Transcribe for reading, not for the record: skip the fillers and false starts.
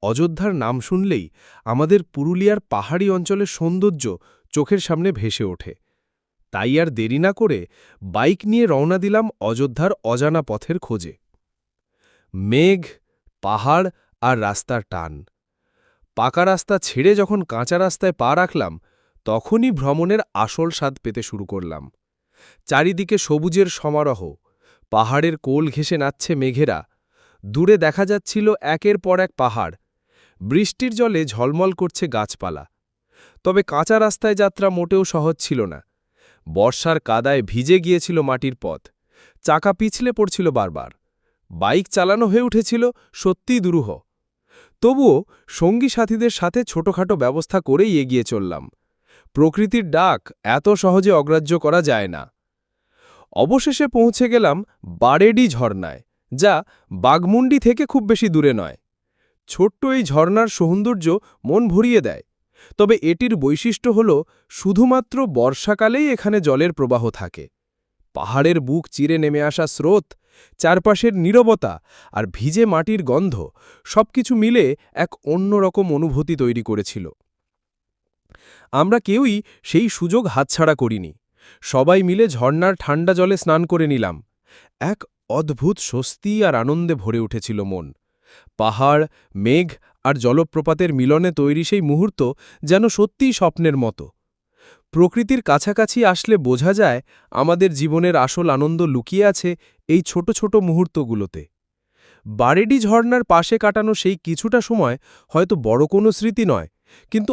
অযোধ্যার নাম শুনলেই আমাদের পুরুলিয়ার পাহাড়ি অঞ্চলের সৌন্দর্য চোখের সামনে ভেসে ওঠে। তাই আর দেরি না করে বাইক নিয়ে রওনা দিলাম অযোধ্যার অজানা পথের খোঁজে। মেঘ, পাহাড় আর রাস্তার টান। পাকা রাস্তা ছেড়ে যখন কাঁচা রাস্তায় পা রাখলাম, তখনই ভ্রমণের আসল স্বাদ পেতে শুরু করলাম। চারিদিকে সবুজের সমারোহ, পাহাড়ের কোল ঘেঁষে নাচছে মেঘেরা, দূরে দেখা যাচ্ছিল একের পর এক পাহাড়, বৃষ্টির জলে ঝলমল করছে গাছপালা। তবে কাঁচা রাস্তায় যাত্রা মোটেও সহজ ছিল না। বর্ষার কাদায় ভিজে গিয়েছিল মাটির পথ, চাকা পিছলে পড়ছিল বারবার, বাইক চালানো হয়ে উঠেছিল সত্যিই দুরূহ। তবুও সঙ্গী সাথীদের সাথে ছোটখাটো ব্যবস্থা করেই এগিয়ে চললাম। প্রকৃতির ডাক এত সহজে অগ্রাহ্য করা যায় না। অবশেষে পৌঁছে গেলাম বারেডি ঝর্ণায়, যা বাঘমুন্ডি থেকে খুব বেশি দূরে নয়। ছোট্ট এই ঝর্ণার সৌন্দর্য মন ভরিয়ে দেয়। তবে এটির বৈশিষ্ট্য হল শুধুমাত্র বর্ষাকালেই এখানে জলের প্রবাহ থাকে। পাহাড়ের বুক চিরে নেমে আসা স্রোত, চারপাশের নীরবতা আর ভিজে মাটির গন্ধ সবকিছু মিলে এক অন্যরকম অনুভূতি তৈরি করেছিল। আমরা কেউই সেই সুযোগ হাতছাড়া করিনি। সবাই মিলে ঝর্ণার ঠান্ডা জলে স্নান করে নিলাম। এক অদ্ভুত স্বস্তি আর আনন্দে ভরে উঠেছিল মন। পাহাড়, মেঘ আর জলপ্রপাতের মিলনে তৈরি সেই মুহূর্ত যেন সত্যিই স্বপ্নের মতো। প্রকৃতির কাছাকাছি আসলে বোঝা যায় আমাদের জীবনের আসল আনন্দ লুকিয়ে আছে এই ছোট ছোট মুহূর্তগুলোতে। বারেডি ঝর্ণার পাশে কাটানো সেই কিছুটা সময় হয়তো বড় কোনো স্মৃতি নয়, কিন্তু